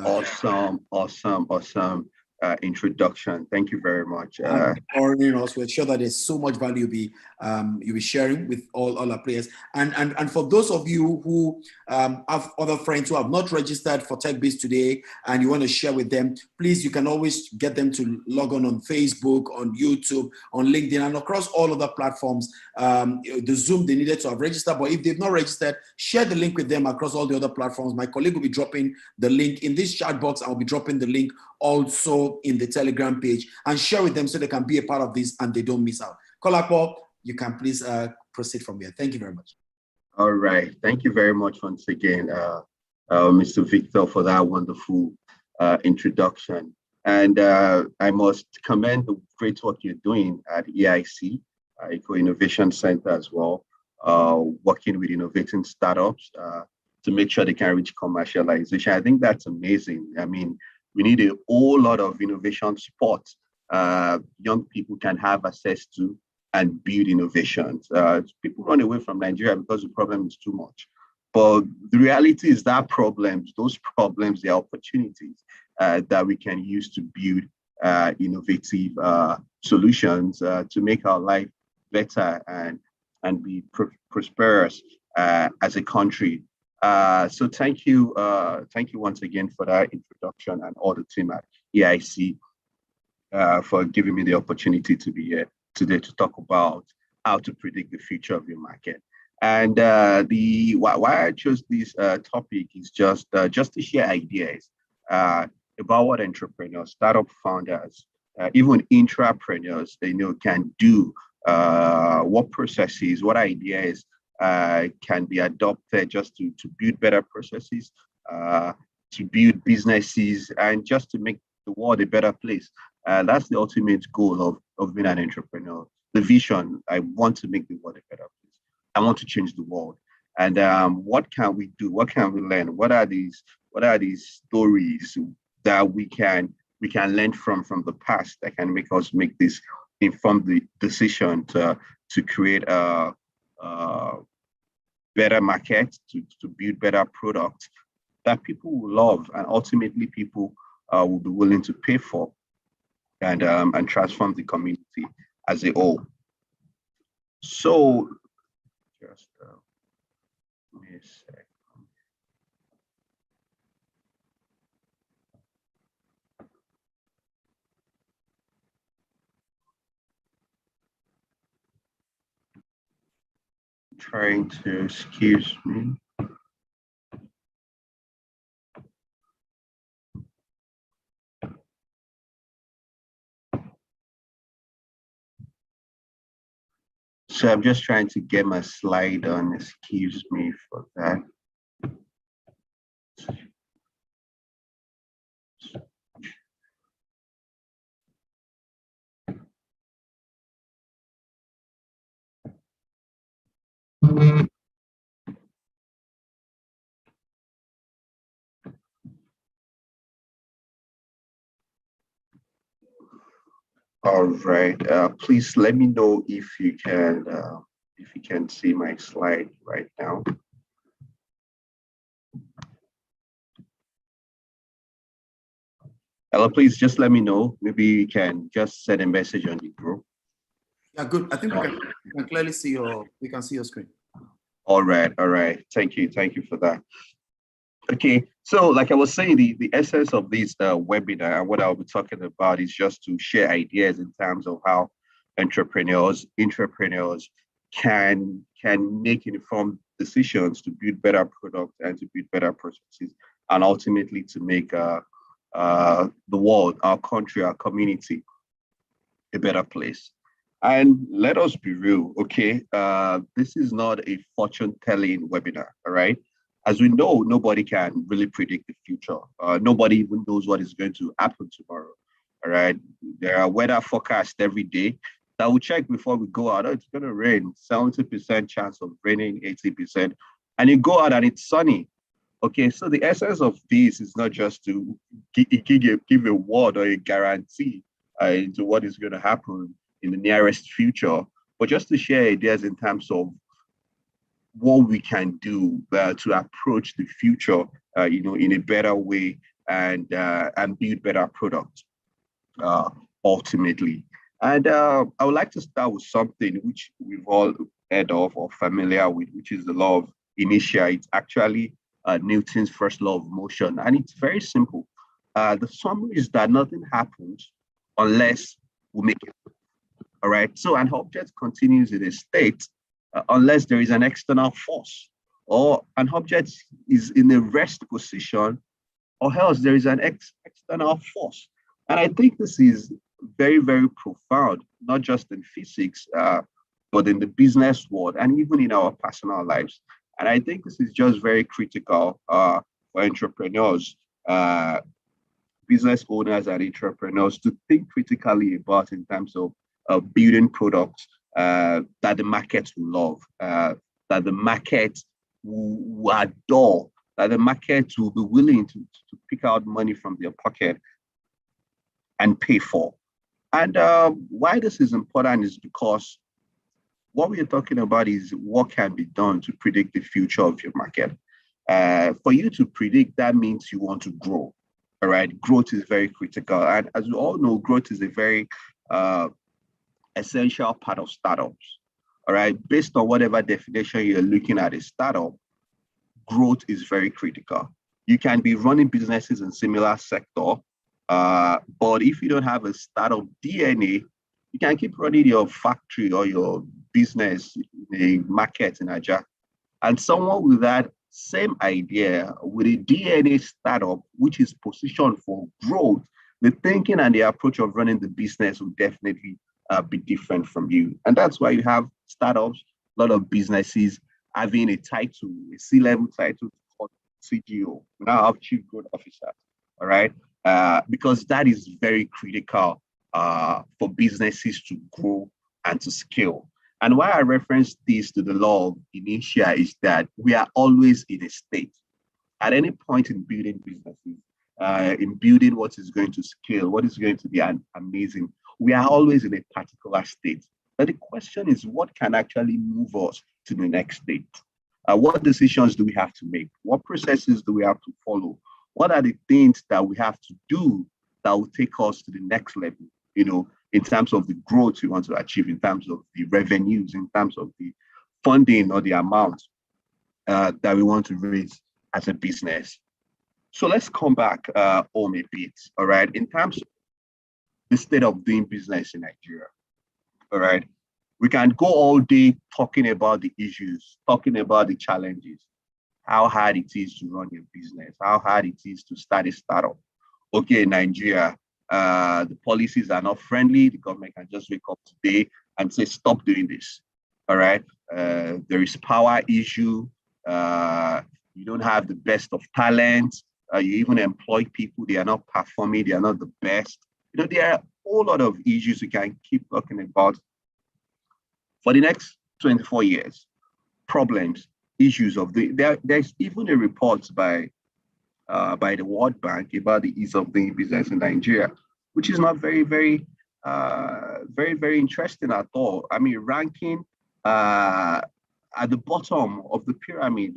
Awesome, awesome, awesome introduction. Thank you very much. Ordering us, we're sure that there's so much value you'll be sharing with all our players. And for those of you who have other friends who have not registered for Techbiz today and you want to share with them, please, you can always get them to log on Facebook, on YouTube, on LinkedIn, and across all other platforms. The Zoom, they needed to have registered, but if they've not registered, share the link with them across all the other platforms. My colleague will be dropping the link in this chat box. I'll be dropping the link also in the Telegram page, and share with them so they can be a part of this and they don't miss out. Kolapo, you can please proceed from here. Thank you very much. All right. Thank you very much once again, Mr. Victor, for that wonderful introduction. And I must commend the great work you're doing at EIC, Eco Innovation Center as well, working with innovating startups to make sure they can reach commercialization. I think that's amazing. I mean, we need a whole lot of innovation support young people can have access to and build innovations. People run away from Nigeria because the problem is too much. But the reality is that those problems, they are opportunities that we can use to build innovative solutions to make our life better and be prosperous as a country. So thank you once again for that introduction, and all the team at EIC for giving me the opportunity to be here today to talk about how to predict the future of your market. And why I chose this topic is just to share ideas about what entrepreneurs, startup founders, even intrapreneurs, can do, what processes, what ideas can be adopted just to build better processes, to build businesses, and just to make the world a better place. That's the ultimate goal of being an entrepreneur. The vision: I want to make the world a better place. I want to change the world. And what can we do? What can we learn? What are these stories that we can learn from the past that can make us make this informed decision to create a better market, to build better products that people will love, and ultimately people will be willing to pay for, and transform the community as a whole. So just give me a sec. Trying to excuse me. So I'm just trying to get my slide on. Excuse me for that. All right. Please let me know if you can see my slide right now. Hello, please just let me know. Maybe you can just send a message on the group. Yeah, good. I think we can clearly see we can see your screen. All right. Thank you for that. Okay, so like I was saying, the essence of this webinar and what I'll be talking about is just to share ideas in terms of how intrapreneurs can make informed decisions to build better products and to build better processes, and ultimately to make the world, our country, our community a better place. And let us be real, okay? This is not a fortune-telling webinar, all right? As we know, nobody can really predict the future. Nobody even knows what is going to happen tomorrow, all right? There are weather forecasts every day that we check before we go out. Oh, it's going to rain, 70% chance of raining, 80%. And you go out and it's sunny. Okay, so the essence of this is not just to give a word or a guarantee into what is going to happen in the nearest future, but just to share ideas in terms of what we can do to approach the future, in a better way, and build better products ultimately. And I would like to start with something which we've all heard of or familiar with, which is the law of inertia. It's actually Newton's first law of motion, and it's very simple. The summary is that nothing happens unless we make it. All right. So an object continues in a state unless there is an external force, or an object is in a rest position, or else there is an external force. And I think this is very, very profound, not just in physics, but in the business world and even in our personal lives. And I think this is just very critical for entrepreneurs, business owners, and entrepreneurs to think critically about in terms of building products that the market will love, that the market will adore, that the market will be willing to pick out money from their pocket and pay for. And why this is important is because what we are talking about is what can be done to predict the future of your market. For you to predict, that means you want to grow. All right, growth is very critical. And as we all know, growth is a very essential part of startups. All right, based on whatever definition you're looking at a startup, growth is very critical. You can be running businesses in similar sector, but if you don't have a startup DNA, you can keep running your factory or your business in a market in Aja. And someone with that same idea, with a DNA startup, which is positioned for growth, the thinking and the approach of running the business will definitely be different from you. And that's why you have startups, a lot of businesses having a title, a C-level title called CGO. We now have Chief Growth Officer, all right? Because that is very critical for businesses to grow and to scale. And why I reference this to the law of inertia is that we are always in a state. At any point in building businesses, in building what is going to scale, what is going to be amazing, we are always in a particular state. But the question is, what can actually move us to the next state? What decisions do we have to make? What processes do we have to follow? What are the things that we have to do that will take us to the next level, you know, in terms of the growth we want to achieve, in terms of the revenues, in terms of the funding or the amount that we want to raise as a business. So let's come back home a bit, all right, in terms of the state of doing business in Nigeria, all right? We can go all day talking about the issues, talking about the challenges, how hard it is to run your business, how hard it is to start a startup. Okay, Nigeria, the policies are not friendly. The government can just wake up today and say, stop doing this, all right? There is power issue. You don't have the best of talent. You even employ people, they are not performing, they are not the best. You know, there are a whole lot of issues we can keep talking about for the next 24 years. Problems, issues of there's even a report by the World Bank about the ease of doing business in Nigeria, which is not very interesting at all. I mean, ranking at the bottom of the pyramid,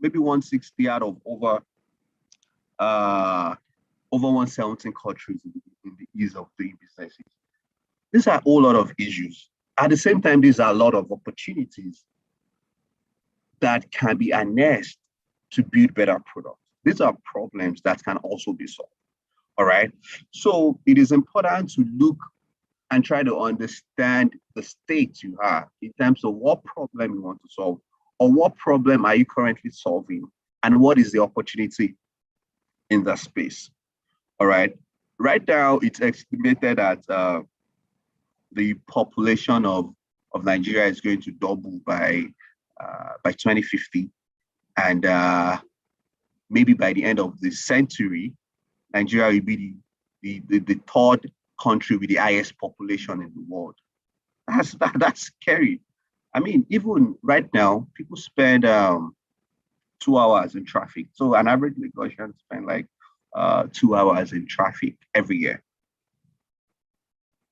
maybe 160 out of over 117 countries in the ease of doing businesses. These are a whole lot of issues. At the same time, these are a lot of opportunities that can be harnessed to build better products. These are problems that can also be solved, all right? So it is important to look and try to understand the state you are in terms of what problem you want to solve, or what problem are you currently solving, and what is the opportunity in that space, all right? Right now, it's estimated that the population of Nigeria is going to double by 2050. And maybe by the end of the century, Nigeria will be the third country with the highest population in the world. That's scary. I mean, even right now, people spend 2 hours in traffic. So an average Lagosian spend like 2 hours in traffic every year.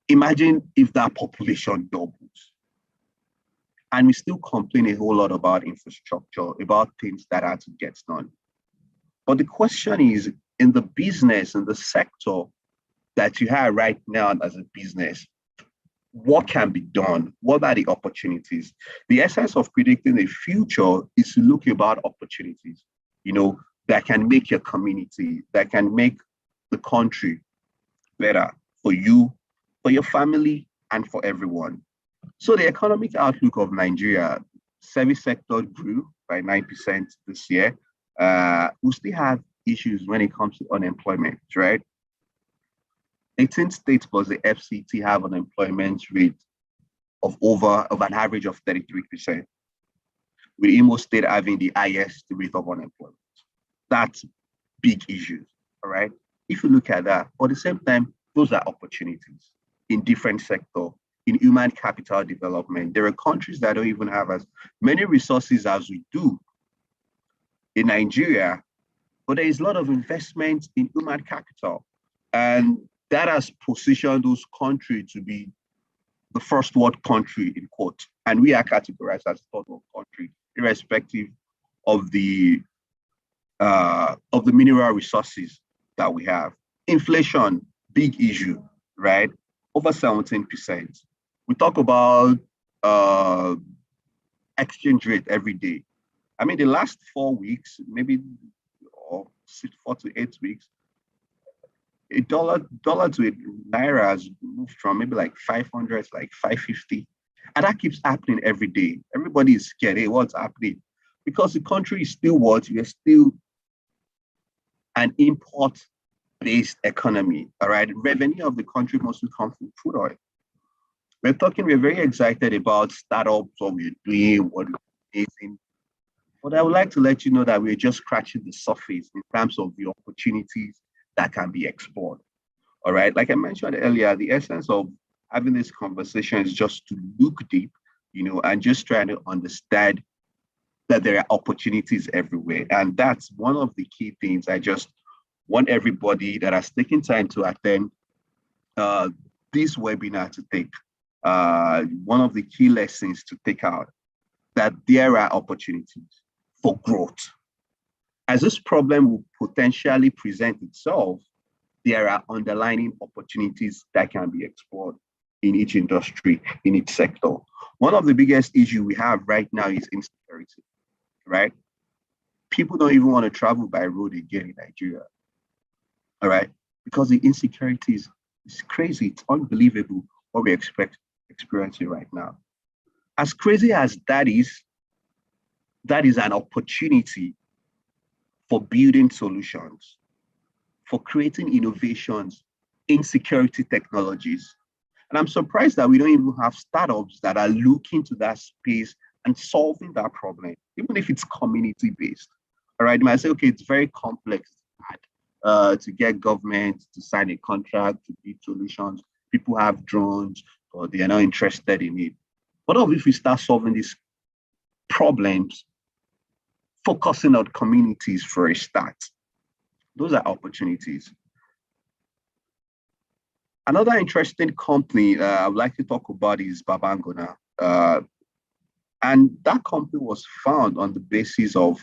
Imagine if that population doubles. And we still complain a whole lot about infrastructure, about things that are to get done. But the question is, in the business, in the sector that you have right now as a business, what can be done? What are the opportunities? The essence of predicting the future is to look about opportunities, that can make your community, that can make the country better for you, for your family, and for everyone. So the economic outlook of Nigeria, service sector grew by 9% this year. We still have issues when it comes to unemployment, right? 18 states plus the FCT have an unemployment rate of an average of 33%, with Imo State having the highest rate of unemployment. That's big issues, all right? If you look at that, but at the same time, those are opportunities in different sectors, in human capital development. There are countries that don't even have as many resources as we do in Nigeria, but there is a lot of investment in human capital. And that has positioned those countries to be the first world country, in quote. And we are categorized as third world country, irrespective of the mineral resources that we have. Inflation, big issue, right? Over 17%. We talk about exchange rate every day. I mean, the last 4 weeks, maybe or 4 to 8 weeks, a dollar to a naira has moved from maybe like 500 to like 550. And that keeps happening every day. Everybody is scared. Hey, what's happening? Because the country is still what? We are still an import-based economy, all right? Revenue of the country mostly comes from crude oil. We're very excited about startups, what we're doing, what we're facing. But I would like to let you know that we're just scratching the surface in terms of the opportunities that can be explored. All right. Like I mentioned earlier, the essence of having this conversation is just to look deep, and just trying to understand that there are opportunities everywhere. And that's one of the key things I just want everybody that has taken time to attend this webinar to take. One of the key lessons to take out, that there are opportunities for growth. As this problem will potentially present itself, there are underlying opportunities that can be explored in each industry, in each sector. One of the biggest issues we have right now is insecurity, right? People don't even want to travel by road again in Nigeria, all right? Because the insecurity is crazy. It's unbelievable what we experiencing right now. As crazy as that is an opportunity for building solutions, for creating innovations in security technologies. And I'm surprised that we don't even have startups that are looking to that space and solving that problem, even if it's community-based. All right, you might say, okay, it's very complex to get government to sign a contract to build solutions. People have drones, or they are not interested in it. What if we start solving these problems, focusing on communities for a start? Those are opportunities. Another interesting company I would like to talk about is Babangona. And that company was found on the basis of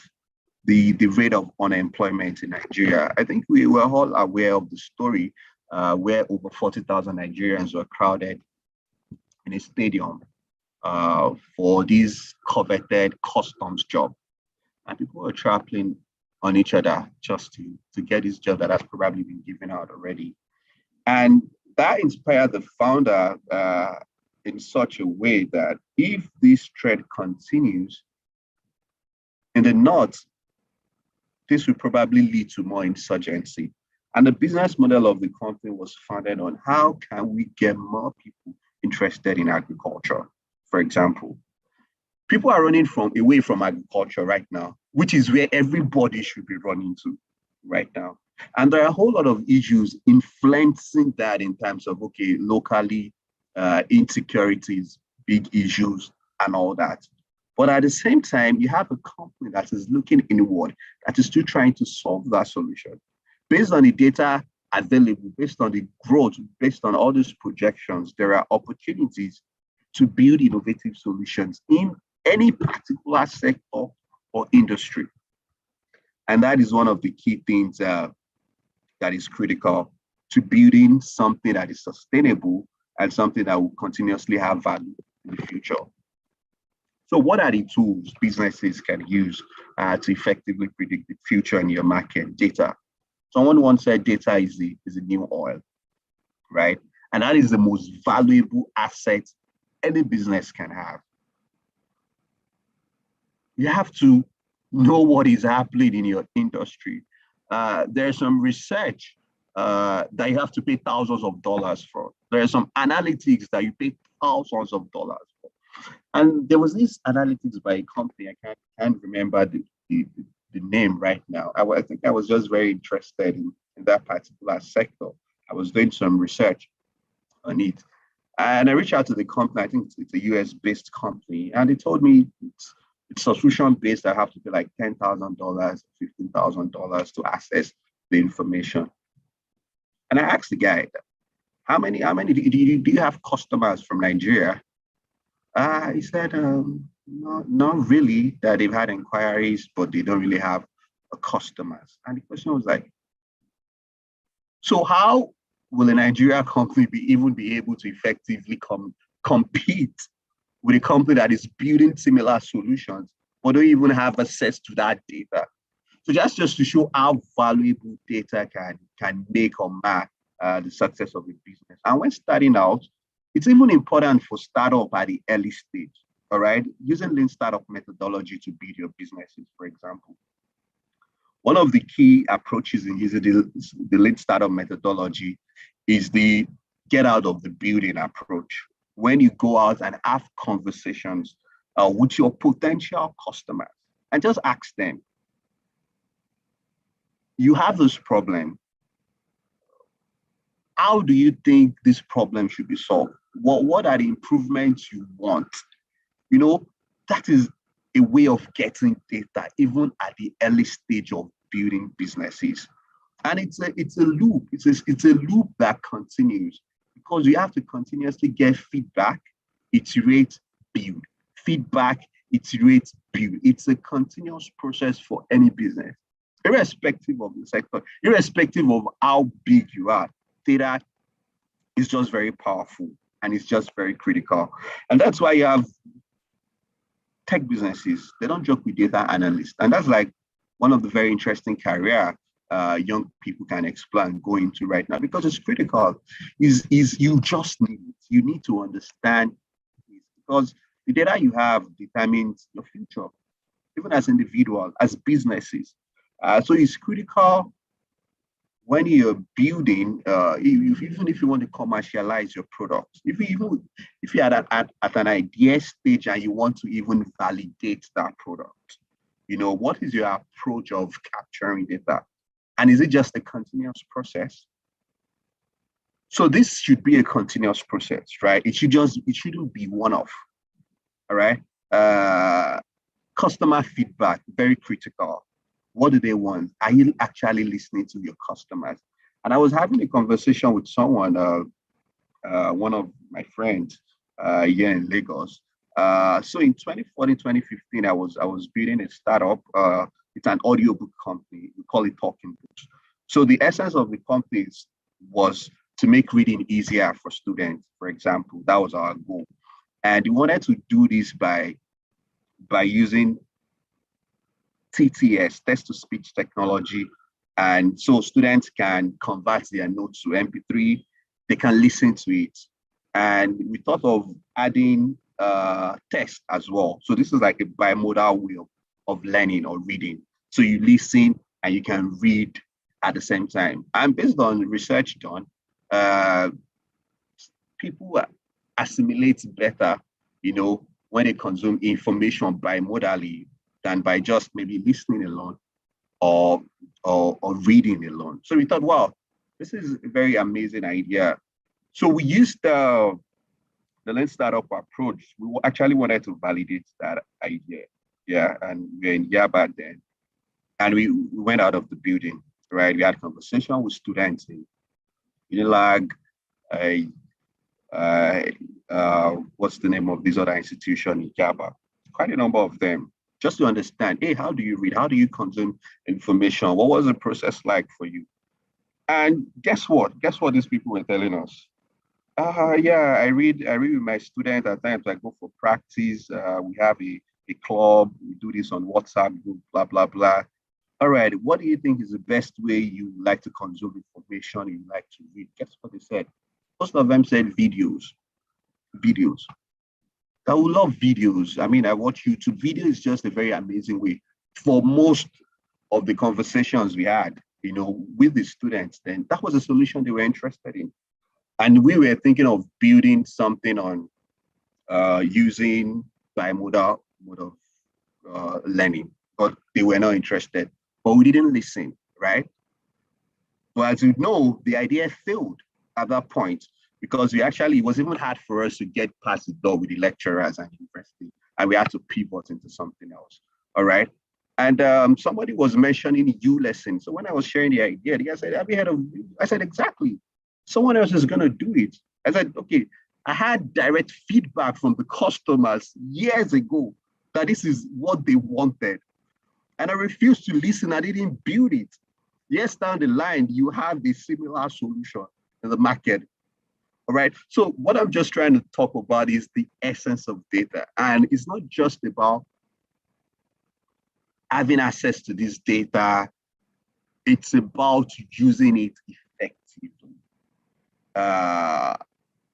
the rate of unemployment in Nigeria. I think we were all aware of the story where over 40,000 Nigerians were crowded in a stadium for this coveted customs job. And people were trampling on each other just to get this job that has probably been given out already. And that inspired the founder in such a way that if this trend continues in the north, this will probably lead to more insurgency. And the business model of the company was founded on how can we get more people interested in agriculture, for example. People are running away from agriculture right now, which is where everybody should be running to right now. And there are a whole lot of issues influencing that in terms of, okay, locally, insecurities, big issues, and all that. But at the same time, you have a company that is looking inward, that is still trying to solve that solution. Based on the data available, based on the growth, based on all these projections, there are opportunities to build innovative solutions in any particular sector or industry. And that is one of the key things that is critical to building something that is sustainable and something that will continuously have value in the future. So what are the tools businesses can use to effectively predict the future in your market? Data. Someone once said data is the new oil, right? And that is the most valuable asset any business can have. You have to know what is happening in your industry. There's some research that you have to pay thousands of dollars for. There's some analytics that you pay thousands of dollars for. And there was this analytics by a company, I can't remember the name right now. I think I was just very interested in that particular sector. I was doing some research on it. And I reached out to the company, I think it's a US-based company, and they told me it's subscription-based. I have to pay like $10,000, $15,000 to access the information. And I asked the guy, how many do you have customers from Nigeria? He said, not really, that they've had inquiries, but they don't really have customers. And the question was like, so how will a Nigeria company even be able to effectively compete with a company that is building similar solutions, but don't even have access to that data? So just to show how valuable data can make or mark the success of a business. And when starting out, it's even important for startup at the early stage, all right? Using lean startup methodology to build your businesses, for example. One of the key approaches in using the lean startup methodology is the get out of the building approach. When you go out and have conversations with your potential customers and just ask them, you have this problem. How do you think this problem should be solved? What are the improvements you want? You know, that is a way of getting data, even at the early stage of building businesses. And it's a loop. It's a loop that continues because you have to continuously get feedback, iterate, build. Feedback, iterate, build. It's a continuous process for any business, irrespective of the sector, irrespective of how big you are. Data is just very powerful and it's just very critical. And that's why you have tech businesses. They don't joke with data analysts. And that's like one of the very interesting career young people can explore and go into right now because it's critical. Is you just need to understand this because the data you have determines your future, even as individuals, as businesses. So it's critical when you're building, even if you want to commercialize your product, if you're at an idea stage and you want to even validate that product, you know, what is your approach of capturing data? And is it just a continuous process? So this should be a continuous process, right? It shouldn't be one-off, all right? Customer feedback, very critical. What do they want? Are you actually listening to your customers? And I was having a conversation with someone, one of my friends here in Lagos. So in 2014, 2015, I was building a startup. It's an audiobook company. We call it Talking Books. So the essence of the company was to make reading easier for students, for example. That was our goal. And we wanted to do this by using TTS, text-to-speech technology. And so students can convert their notes to MP3, they can listen to it. And we thought of adding text as well. So this is like a bimodal way of learning or reading. So you listen and you can read at the same time. And based on research done, people assimilate better, you know, when they consume information bimodally than by just maybe listening alone or reading alone. So we thought, wow, this is a very amazing idea. So we used the lean startup approach. We actually wanted to validate that idea. Yeah, and we're in Yaba then. And we went out of the building, right? We had a conversation with students in Unilag, what's the name of this other institution in Yaba? Quite a number of them, just to understand, hey, how do you read? How do you consume information? What was the process like for you? And guess what? Guess what these people were telling us? Yeah, I read with my students. At times I go for practice. We have a club. We do this on WhatsApp group, blah, blah, blah. All right, what do you think is the best way you like to consume information, you like to read? Guess what they said? Most of them said videos. Videos. I would love videos. I mean, I watch YouTube. Video is just a very amazing way for most of the conversations we had, with the students. Then that was a solution they were interested in. And we were thinking of building something on using bimodal mode of learning, but they were not interested. But we didn't listen, right? But as you know, the idea failed at that point because it was even hard for us to get past the door with the lecturers and university, and we had to pivot into something else. All right. And somebody was mentioning U lesson. So when I was sharing the idea, the guy said, "Have you heard of?" I said, "Exactly. Someone else is gonna do it." I said, "Okay." I had direct feedback from the customers years ago that this is what they wanted, and I refused to listen. I didn't build it. Yes, down the line, you have a similar solution in the market. All right. So, what I'm just trying to talk about is the essence of data. And it's not just about having access to this data, it's about using it effectively.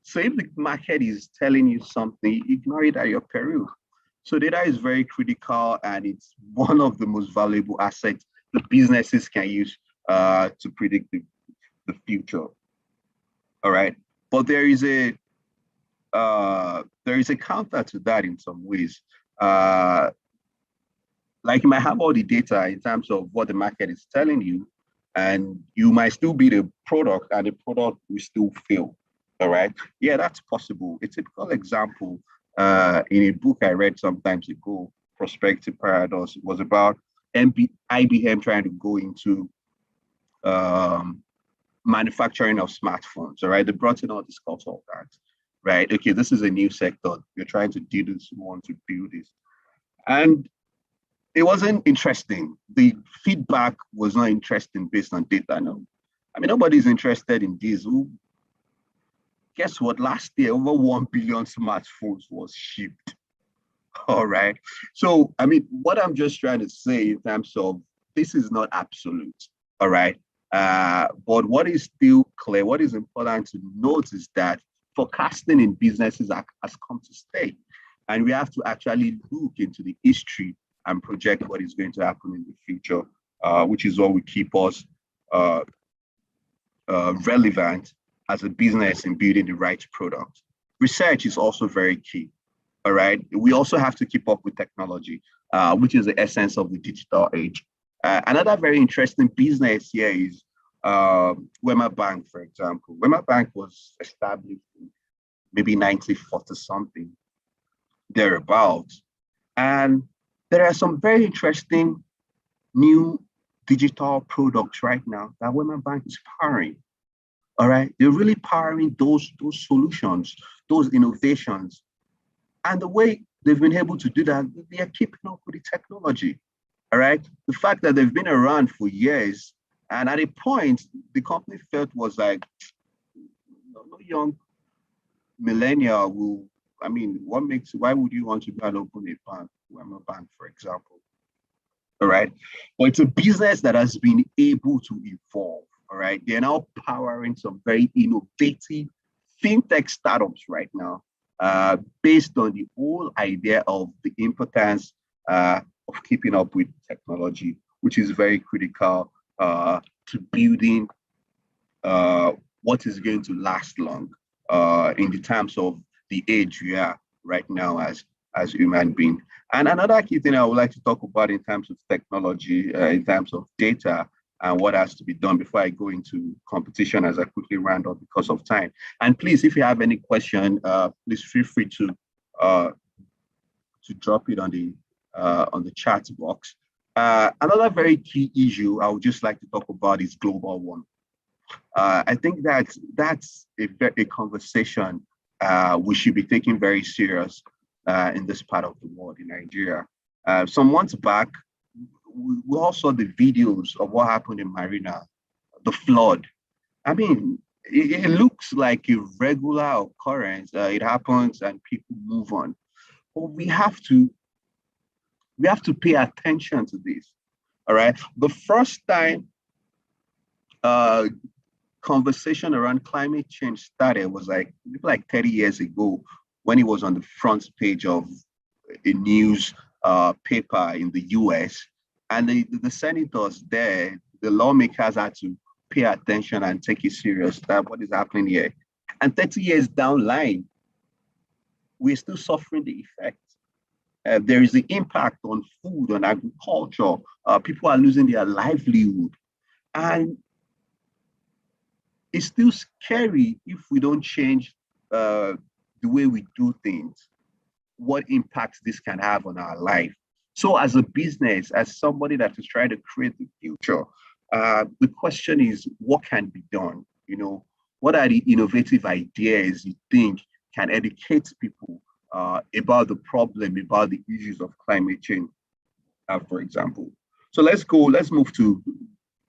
So, if the market is telling you something, ignore it at your peril. So, data is very critical and it's one of the most valuable assets the businesses can use to predict the future. All right. But there is a counter to that in some ways. Like you might have all the data in terms of what the market is telling you, and you might still be the product and the product will still fail. All right. Yeah, that's possible. A typical example in a book I read some times ago, Prospective Paradox, was about IBM trying to go into manufacturing of smartphones. All right. They brought in all this consultants, right? Okay, this is a new sector. You're trying to do this, you want to build this. And it wasn't interesting. The feedback was not interesting based on data. No. I mean, nobody's interested in this. Guess what? Last year, over 1 billion smartphones was shipped. All right. So, I mean, what I'm just trying to say in terms of this is not absolute. All right. But what is still clear, what is important to note is that forecasting in businesses has come to stay. And we have to actually look into the history and project what is going to happen in the future, which is what will keep us relevant as a business in building the right product. Research is also very key. All right. We also have to keep up with technology, which is the essence of the digital age. Another very interesting business here is Wema Bank, for example. Wema Bank was established in maybe 1940 something, thereabouts. And there are some very interesting new digital products right now that Wema Bank is powering. All right. They're really powering those solutions, those innovations. And the way they've been able to do that, they are keeping up with the technology. All right. The fact that they've been around for years, and at a point, the company felt was like, no young millennial will, I mean, why would you want to go and open a bank, a bank, for example? All right. But it's a business that has been able to evolve. All right. They're now powering some very innovative fintech startups right now, based on the whole idea of the importance of keeping up with technology, which is very critical to building what is going to last long in the terms of the age we are right now as human beings. And another key thing I would like to talk about in terms of technology, in terms of data, and what has to be done before I go into competition as I quickly round up because of time. And please, if you have any question, please feel free to drop it on the chat box. Another very key issue I would just like to talk about is global warming. I think that's a conversation we should be taking very serious in this part of the world, in Nigeria. Some months back, we all saw the videos of what happened in Marina, the flood, I mean, it looks like a regular occurrence. It happens and people move on. But we have to pay attention to this. All right. The first time uh, conversation around climate change started was like 30 years ago when it was on the front page of a news paper in the US. And the senators there, the lawmakers had to pay attention and take it serious that what is happening here. And 30 years down the line, we're still suffering the effects. There is the impact on food, on agriculture. People are losing their livelihood. And it's still scary if we don't change the way we do things, what impacts this can have on our life. So, as a business, as somebody that is trying to create the future, the question is, what can be done? What are the innovative ideas you think can educate people about the problem, about the issues of climate change, for example? So let's move to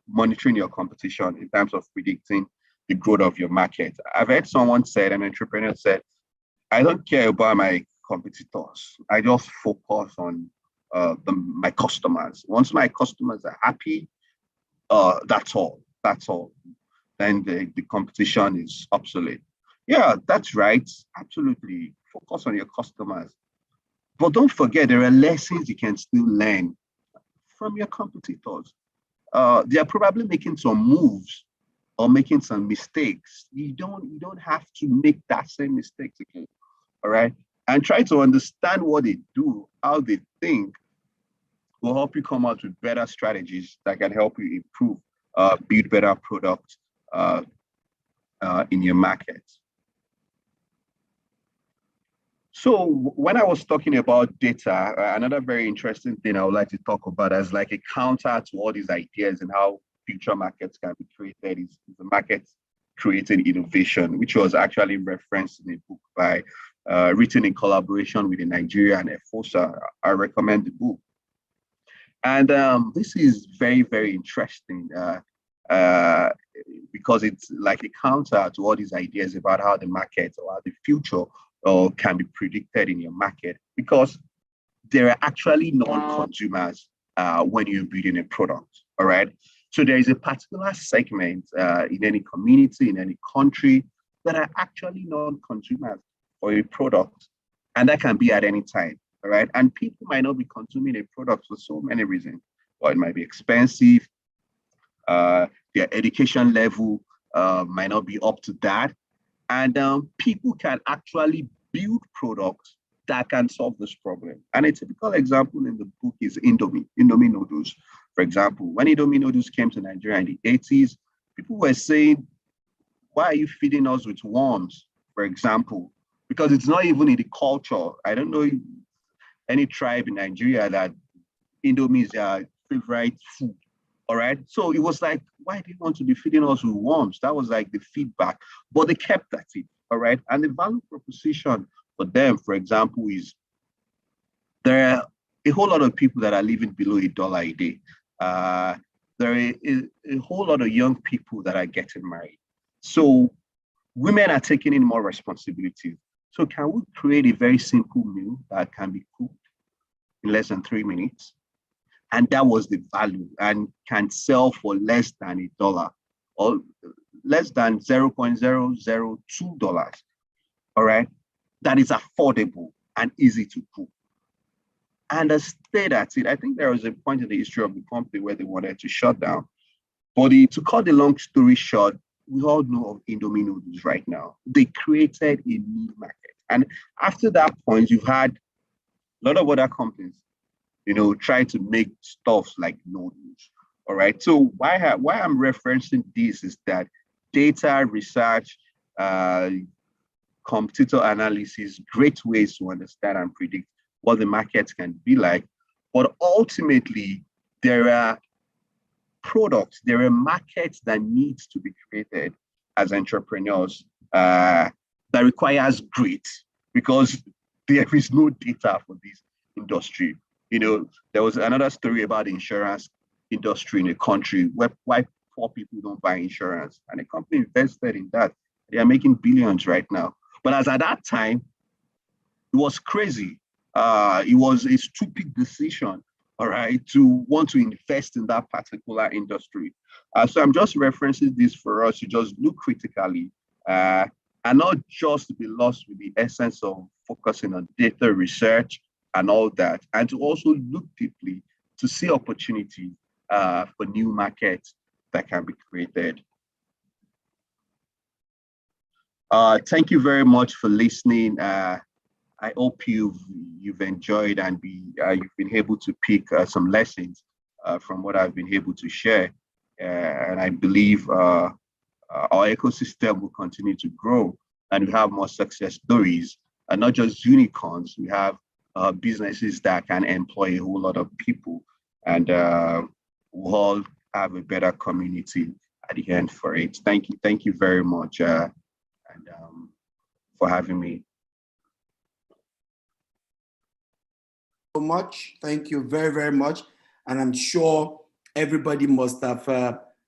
monitoring your competition in terms of predicting the growth of your market. I've heard someone said, an entrepreneur said, I don't care about my competitors. I just focus on my customers. Once my customers are happy, that's all. That's all. Then the competition is obsolete. Yeah, that's right. Absolutely. Focus on your customers. But don't forget, there are lessons you can still learn from your competitors. They are probably making some moves or making some mistakes. You don't have to make that same mistakes again. All right. And try to understand what they do, how they think will help you come out with better strategies that can help you improve, build better products uh, in your market. So when I was talking about data, another very interesting thing I would like to talk about as like a counter to all these ideas and how future markets can be created is the market creating innovation, which was actually referenced in a book by written in collaboration with the Nigerian FOSA. I recommend the book. And this is very, very interesting uh, because it's like a counter to all these ideas about how the market or how the future can be predicted in your market because there are actually non-consumers when you're building a product. All right. So there is a particular segment in any community, in any country that are actually non-consumers for a product, and that can be at any time. All right. And people might not be consuming a product for so many reasons. Or it might be expensive, uh, their education level might not be up to that. And people can actually build products that can solve this problem. And a typical example in the book is Indomie noodles. For example, when Indomie noodles came to Nigeria in the 80s, people were saying, why are you feeding us with worms, for example? Because it's not even in the culture. I don't know any tribe in Nigeria that Indomie is their favorite food. All right. So it was like, why do you want to be feeding us with worms? That was like the feedback. But they kept at it. All right. And the value proposition for them, for example, is there are a whole lot of people that are living below $1 a day. Uh, there are a whole lot of young people that are getting married. So women are taking in more responsibilities. So can we create a very simple meal that can be cooked in less than 3 minutes? And that was the value and can sell for less than $1 or less than $0.002. All right. That is affordable and easy to cook. And I stayed at it. I think there was a point in the history of the company where they wanted to shut down. But to cut the long story short, we all know of Indomie noodles right now. They created a new market. And after that point, you've had a lot of other companies, try to make stuff like noodles. All right. So why I'm referencing this is that data research, competitor analysis, great ways to understand and predict what the markets can be like. But ultimately, there are products, there are markets that needs to be created as entrepreneurs that requires grit because there is no data for this industry. There was another story about the insurance industry in a country where poor people don't buy insurance. And the company invested in that. They are making billions right now. But as at that time, it was crazy. It was a stupid decision, all right, to want to invest in that particular industry. So I'm just referencing this for us to just look critically and not just to be lost with the essence of focusing on data research and all that, and to also look deeply to see opportunities for new markets that can be created. Thank you very much for listening. I hope you've enjoyed and you've been able to pick some lessons from what I've been able to share. And I believe our ecosystem will continue to grow and we have more success stories, and not just unicorns. We have businesses that can employ a whole lot of people, and we'll all have a better community at the end for it. Thank you very much, for having me. So much. Thank you very, very much. And I'm sure everybody must have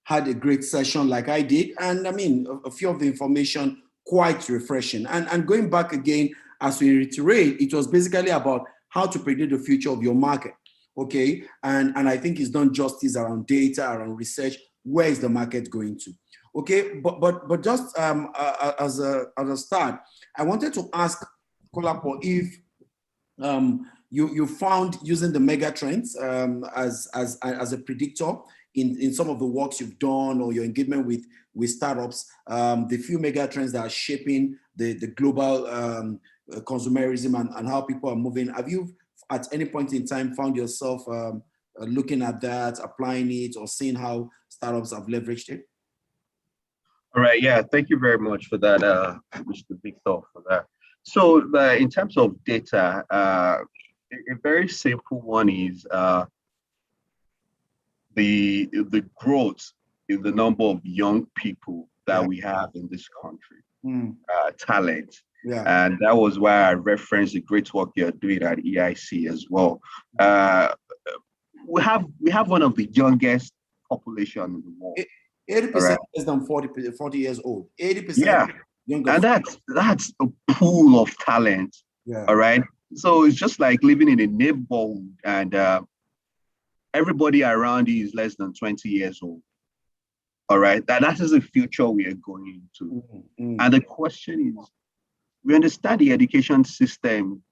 had a great session like I did. And I mean, a few of the information quite refreshing. And going back again, as we reiterate, it was basically about how to predict the future of your market. Okay. And I think it's done justice around data, around research. Where is the market going to? Okay. But just as a start, I wanted to ask Kolapo if you found using the mega trends as a predictor in some of the works you've done or your engagement with startups, the few mega trends that are shaping the global consumerism and how people are moving. Have you at any point in time found yourself looking at that, applying it, or seeing how startups have leveraged it? All right, yeah, thank you very much for that, Mr. Victor, for that. So in terms of data, a very simple one is the growth in the number of young people that we have in this country, talent. Yeah. And that was why I referenced the great work you're doing at EIC as well. We have one of the youngest population in the world. 80% less than 40 years old. 80%. Yeah. Younger. And that's a pool of talent. Yeah. All right. So it's just like living in a neighborhood and everybody around you is less than 20 years old. All right. That is the future we are going into. And the question is, we understand the education system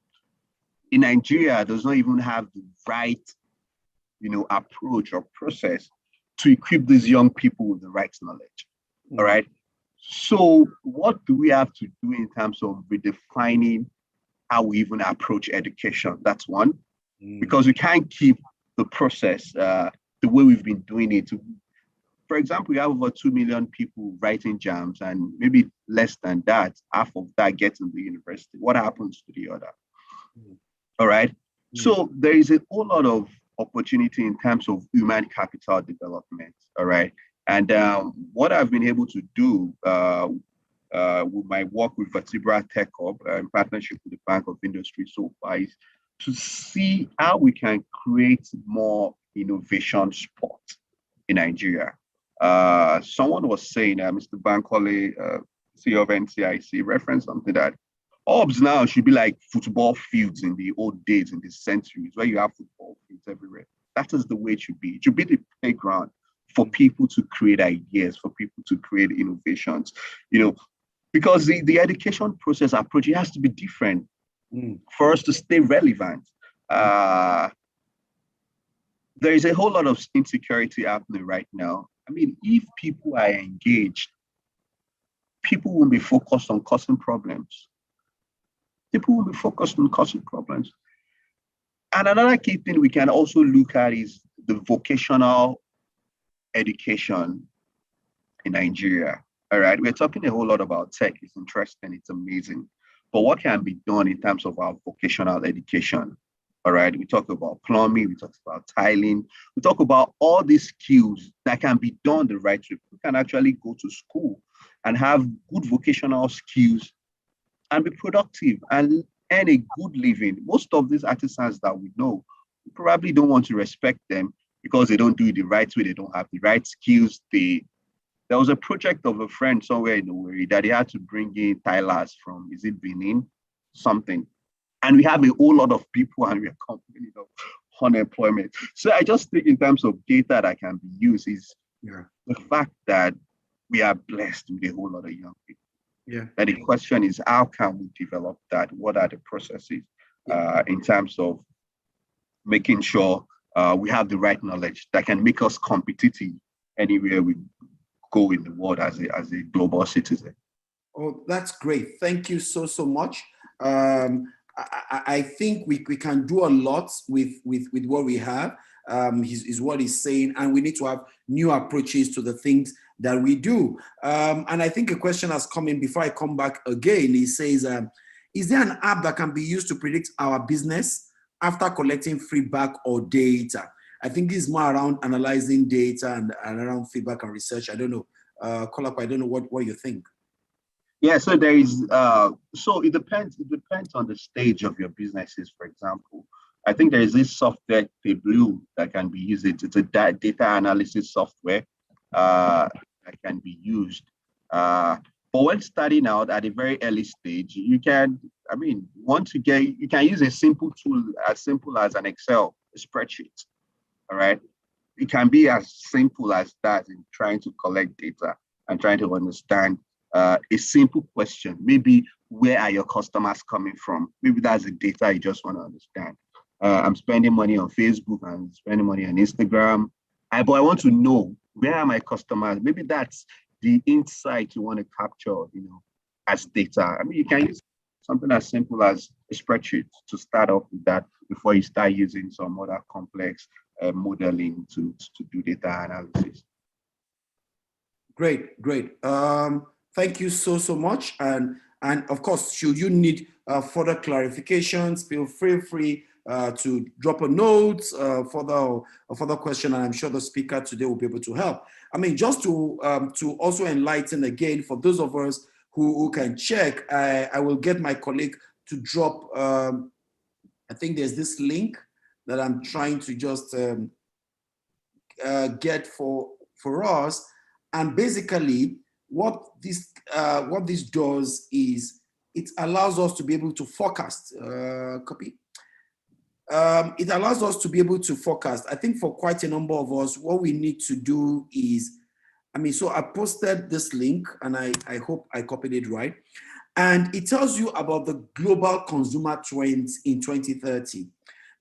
in Nigeria does not even have the right, approach or process to equip these young people with the right knowledge. All right. So what do we have to do in terms of redefining how we even approach education? That's one, because we can't keep the process the way we've been doing it. For example, we have over 2 million people writing jams, and maybe less than that, half of that gets into the university. What happens to the other? All right. So there is a whole lot of opportunity in terms of human capital development. All right. And what I've been able to do with my work with Vatebra Tech Hub in partnership with the Bank of Industry so far is to see how we can create more innovation support in Nigeria. Someone was saying, Mr. Bankole, CEO of NCIC, referenced something that hubs now should be like football fields in the old days, in the centuries, where you have football fields everywhere. That is the way it should be. It should be the playground for people to create ideas, for people to create innovations, because the education process approach, it has to be different for us to stay relevant. There is a whole lot of insecurity happening right now. I mean, if people are engaged, people will be focused on causing problems. People will be focused on causing problems. And another key thing we can also look at is the vocational education in Nigeria. All right, we're talking a whole lot about tech. It's interesting, it's amazing. But what can be done in terms of our vocational education? All right, we talk about plumbing, we talk about tiling, we talk about all these skills that can be done the right way. We can actually go to school and have good vocational skills and be productive and earn a good living. Most of these artisans that we know, we probably don't want to respect them because they don't do it the right way, they don't have the right skills. There was a project of a friend somewhere in the world that he had to bring in tilers from, is it Benin? Something. And we have a whole lot of people and we're complaining of unemployment. So I just think in terms of data that can be used is the fact that we are blessed with a whole lot of young people. Yeah. And the question is, how can we develop that? What are the processes in terms of making sure we have the right knowledge that can make us competitive anywhere we go in the world as a global citizen? Oh, that's great. Thank you so much. I think we can do a lot with what we have, is what he's saying, and we need to have new approaches to the things that we do. And I think a question has come in before I come back again. He says, is there an app that can be used to predict our business after collecting feedback or data? I think it's more around analyzing data and around feedback and research. I don't know. Kolapo, I don't know what you think. Yeah, so there is, so it depends on the stage of your businesses. For example, I think there is this software, Techbiz, that can be used. It's a data analysis software that can be used. But when starting out at a very early stage, you can use a simple tool as simple as an Excel spreadsheet, all right? It can be as simple as that in trying to collect data and trying to understand a simple question. Maybe, where are your customers coming from? Maybe that's the data you just want to understand. I'm spending money on Facebook, I'm spending money on Instagram, but I want to know, where are my customers? Maybe that's the insight you want to capture, as data. I mean, you can use something as simple as a spreadsheet to start off with that before you start using some other complex modeling to do data analysis. Great. Thank you so much. And of course, should you need further clarifications, feel free to drop a note further question, and I'm sure the speaker today will be able to help. I mean, just to also enlighten again, for those of us who can check, I will get my colleague to drop, I think there's this link that I'm trying to just get for us. And basically, what this does is it allows us to be able to forecast. Copy. It allows us to be able to forecast. I think for quite a number of us, what we need to do is, so I posted this link, and I hope I copied it right. And it tells you about the global consumer trends in 2030.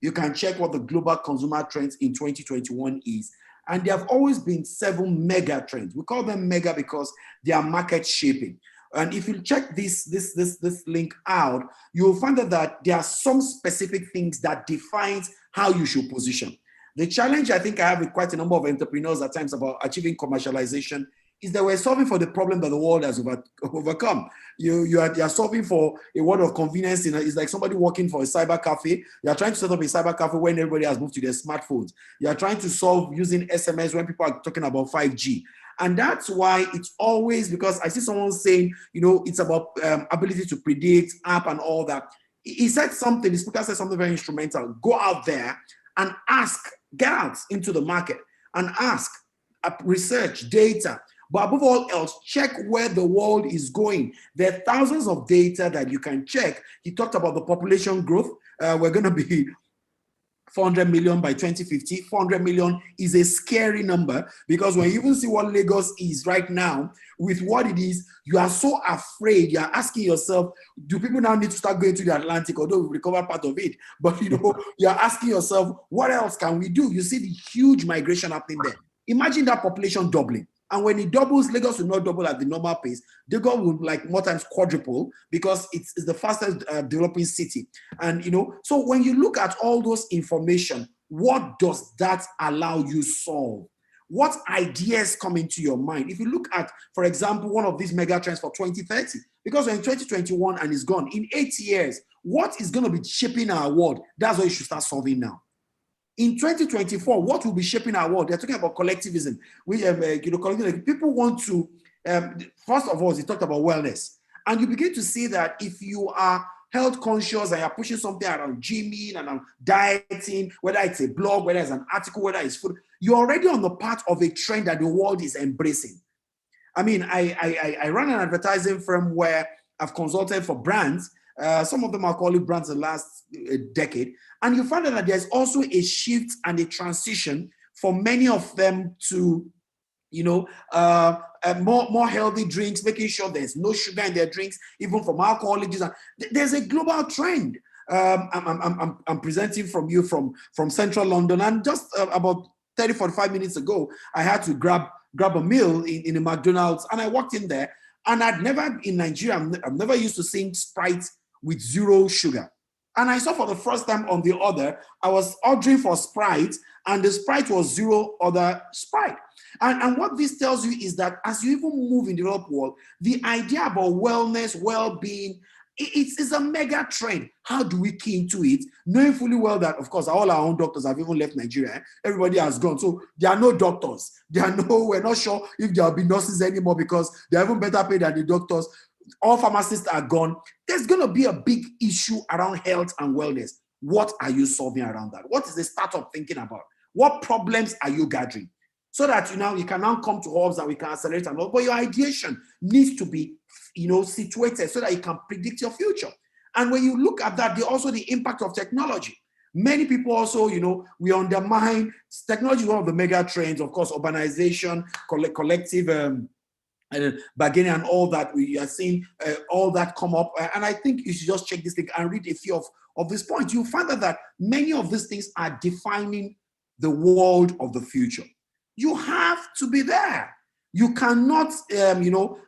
You can check what the global consumer trends in 2021 is. And there have always been 7 mega trends. We call them mega because they are market shaping. And if you check this link out, you'll find that there are some specific things that defines how you should position. The challenge I think I have with quite a number of entrepreneurs at times about achieving commercialization is that we're solving for the problem that the world has overcome. You are solving for a world of convenience. It's like somebody working for a cyber cafe. You are trying to set up a cyber cafe when everybody has moved to their smartphones. You are trying to solve using SMS when people are talking about 5G. And that's why it's always, because I see someone saying, it's about ability to predict, app and all that. He said something, the speaker said something very instrumental. Go out there and ask, get out into the market and ask, research, data. But above all else, check where the world is going. There are thousands of data that you can check. He talked about the population growth. We're going to be 400 million by 2050. 400 million is a scary number, because when you even see what Lagos is right now, with what it is, you are so afraid. You are asking yourself, do people now need to start going to the Atlantic, although we recover part of it? But you are asking yourself, what else can we do? You see the huge migration happening there. Imagine that population doubling. And when it doubles, Lagos will not double at the normal pace. Lagos will more times quadruple, because it's the fastest developing city. And, so when you look at all those information, what does that allow you solve? What ideas come into your mind? If you look at, for example, one of these mega trends for 2030, because we're in 2021 and it's gone, in 8 years, what is going to be shaping our world? That's what you should start solving now. In 2024, what will be shaping our world? They're talking about collectivism. People want to, first of all, he talked about wellness. And you begin to see that if you are health conscious and you're pushing something around gymming and around dieting, whether it's a blog, whether it's an article, whether it's food, you're already on the path of a trend that the world is embracing. I mean, I run an advertising firm where I've consulted for brands. Some of them are calling brands the last decade. And you find out that there's also a shift and a transition for many of them to, more healthy drinks, making sure there's no sugar in their drinks, even from alcoholics. There's a global trend. I'm presenting from you from central London, and just about 45 minutes ago, I had to grab a meal in a McDonald's, and I walked in there, and I'd never, in Nigeria, I'm never used to seeing Sprite with 0 sugar. And I saw for the first time on the order, I was ordering for Sprite, and the Sprite was 0 other Sprite. And what this tells you is that as you even move in the developed world, the idea about wellness, well-being, it's a mega trend. How do we key into it? Knowing fully well that, of course, all our own doctors have even left Nigeria. Everybody has gone. So there are no doctors. We're not sure if there will be nurses anymore because they're even better paid than the doctors. All pharmacists are gone. There's going to be a big issue around health and wellness. What are you solving around that? What is the startup thinking about? What problems are you gathering? So that you can now come to hubs and we can accelerate and all. But your ideation needs to be situated so that you can predict your future. And when you look at that, also the impact of technology. Many people also, we undermine technology. Is one of the mega trends, of course, urbanization, collective bargaining, and all that. We are seeing all that come up. And I think you should just check this thing and read a few of these points. You'll find that many of these things are defining the world of the future. You have to be there. You cannot,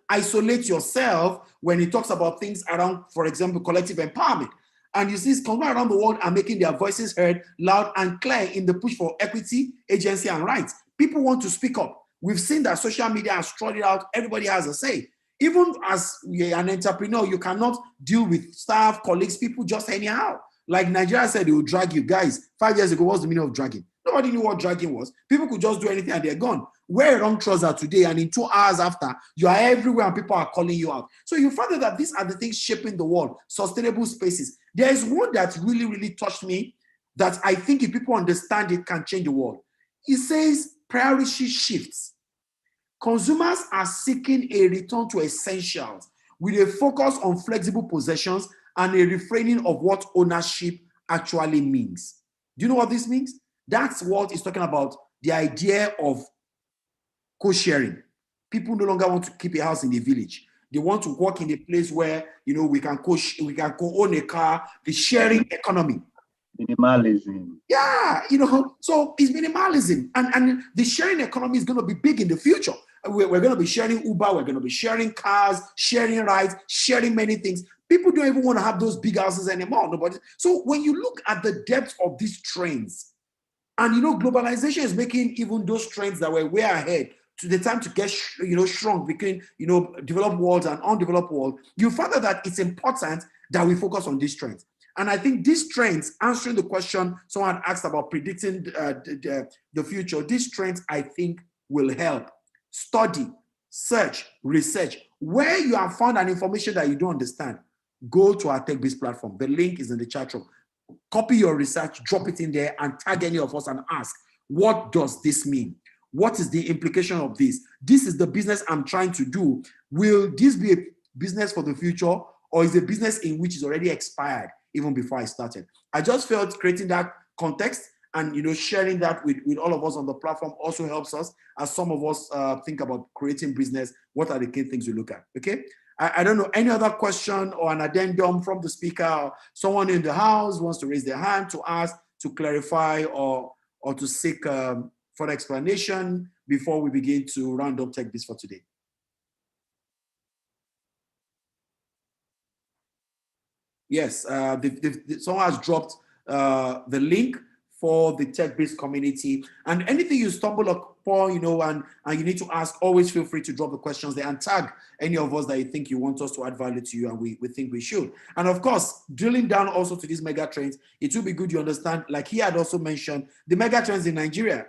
isolate yourself when it talks about things around, for example, collective empowerment. And you see, companies around the world are making their voices heard loud and clear in the push for equity, agency, and rights. People want to speak up. We've seen that social media has trotted out. Everybody has a say. Even as an entrepreneur, you cannot deal with staff, colleagues, people just anyhow. Like Nigeria said, they will drag you. Guys, 5 years ago, what's the meaning of dragging? Nobody knew what dragging was. People could just do anything and they're gone. Wear a wrong trouser today, and in 2 hours after, you are everywhere and people are calling you out. So you find that these are the things shaping the world, sustainable spaces. There is one that really, really touched me that I think if people understand it can change the world. It says priority shifts. Consumers are seeking a return to essentials with a focus on flexible possessions and a refraining of what ownership actually means. Do you know what this means? That's what it's talking about, the idea of co-sharing. People no longer want to keep a house in the village. They want to work in a place where we can co-own a car, the sharing economy. Minimalism. Yeah, so it's minimalism. And the sharing economy is going to be big in the future. We're going to be sharing Uber, we're going to be sharing cars, sharing rides, sharing many things. People don't even want to have those big houses anymore. Nobody. So when you look at the depth of these trends, and globalization is making even those trends that were way ahead to the time to get shrunk between developed world and undeveloped world, you find that it's important that we focus on these trends. And I think these trends, answering the question someone asked about predicting the future, these trends I think will help. Study, search, research. Where you have found an information that you don't understand, go to our Techbiz platform. The link is in the chat room. Copy your research, drop it in there, and tag any of us and ask, what does this mean? What is the implication of this? This is the business I'm trying to do. Will this be a business for the future, or is it a business in which is already expired even before I started? I just felt creating that context and sharing that with all of us on the platform also helps us as some of us think about creating business. What are the key things we look at? Okay. I don't know, any other question or an addendum from the speaker, or someone in the house wants to raise their hand to ask, to clarify, or to seek further explanation before we begin to round up Techbiz for today. Yes, someone has dropped the link for the Techbiz community, and anything you stumble upon, and you need to ask, always feel free to drop the questions there and tag any of us that you think you want us to add value to you, and we think we should. And of course, drilling down also to these mega trends, it will be good you understand, like he had also mentioned, the mega trends in Nigeria,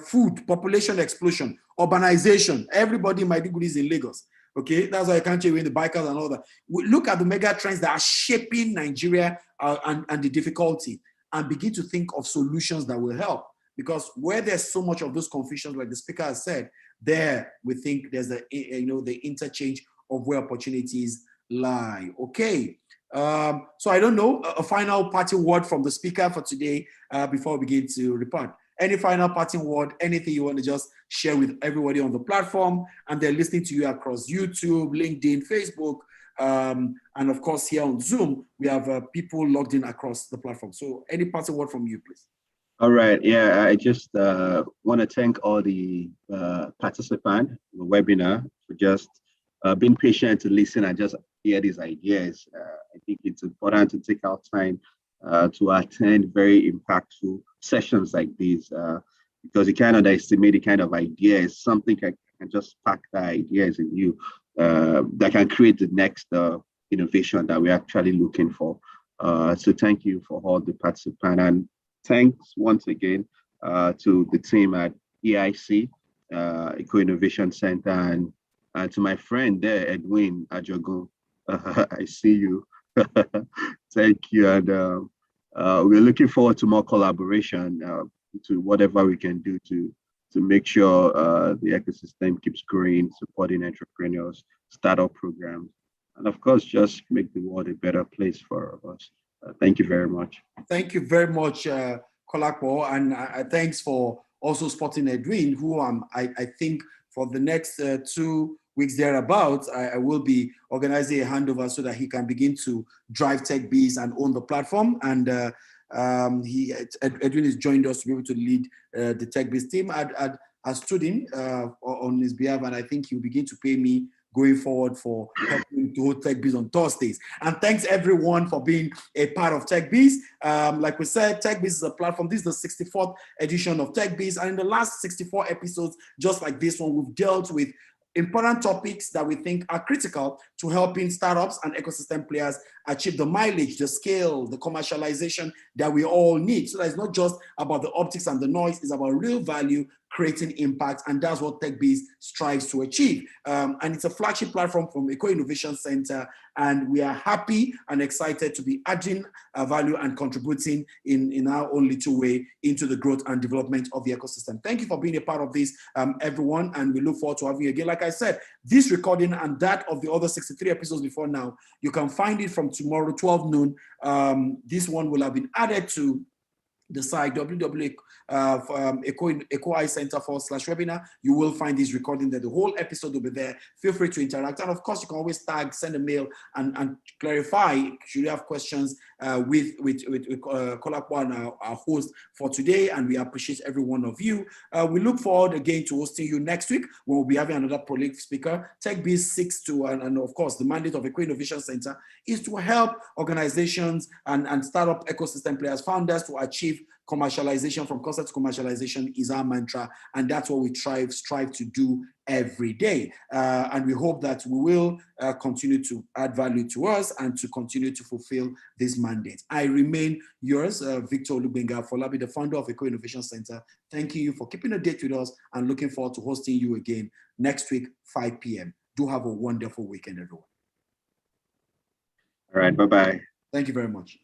food, population explosion, urbanization. Everybody might do is in Lagos. Okay, that's why I can't change in the bikers and all that. We look at the mega trends that are shaping Nigeria and the difficulty, and begin to think of solutions that will help. because where there's so much of those confusions, like the speaker has said, there we think there's the interchange of where opportunities lie. Okay. So I don't know, a final parting word from the speaker for today before we begin to report. Any final parting word, anything you want to just share with everybody on the platform, and they're listening to you across YouTube, LinkedIn, Facebook, and of course here on Zoom, we have people logged in across the platform. So any parting word from you, please. All right. Yeah, I just want to thank all the participants in the webinar for just being patient to listen and just hear these ideas. I think it's important to take our time to attend very impactful sessions like these because you can't underestimate the kind of ideas. Something can just spark the ideas in you that can create the next innovation that we're actually looking for. So thank you for all the participants, and thanks once again to the team at EIC, Eco Innovation Center, and to my friend there, Edwin Ajogun. I see you. Thank you. And we're looking forward to more collaboration to whatever we can do to make sure the ecosystem keeps growing, supporting entrepreneurs, startup programs, and of course, just make the world a better place for us. Thank you very much. Thank you very much, Kolapo, and thanks for also spotting Edwin, who I think for the next 2 weeks thereabouts, I will be organizing a handover so that he can begin to drive Techbiz and own the platform. And Edwin has joined us to be able to lead the Techbiz team. I stood in on his behalf, and I think he'll begin to pay me going forward for helping to hold Techbiz on Thursdays. And thanks everyone for being a part of Techbiz. Like we said, Techbiz is a platform. This is the 64th edition of Techbiz. And in the last 64 episodes, just like this one, we've dealt with important topics that we think are critical to helping startups and ecosystem players achieve the mileage, the scale, the commercialization that we all need. So that it's not just about the optics and the noise, it's about real value, creating impact, and that's what Techbiz strives to achieve. And it's a flagship platform from Eco Innovation Center, and we are happy and excited to be adding value and contributing in our own little way into the growth and development of the ecosystem. Thank you for being a part of this, everyone, and we look forward to having you again. Like I said, this recording and that of the other 63 episodes before now, you can find it from tomorrow, 12 noon. This one will have been added to the site www.ecoicenter.com/webinar. You will find this recording there. The whole episode will be there. Feel free to interact. And of course, you can always tag, send a mail, and clarify should you have questions with Kolapo and our host for today. And we appreciate every one of you. We look forward again to hosting you next week when we'll be having another prolific speaker. Techbiz seeks to, and of course, the mandate of Eco Innovation Center is to help organizations and startup ecosystem players, founders to achieve commercialization. From concept to commercialization is our mantra, and that's what we strive to do every day. And we hope that we will continue to add value to us and to continue to fulfill this mandate. I remain yours, Victor Olubenga Folabi, the founder of Eco Innovation Center. Thank you for keeping a date with us, and looking forward to hosting you again next week, 5 p.m. Do have a wonderful weekend, everyone. All right, bye-bye. Thank you very much.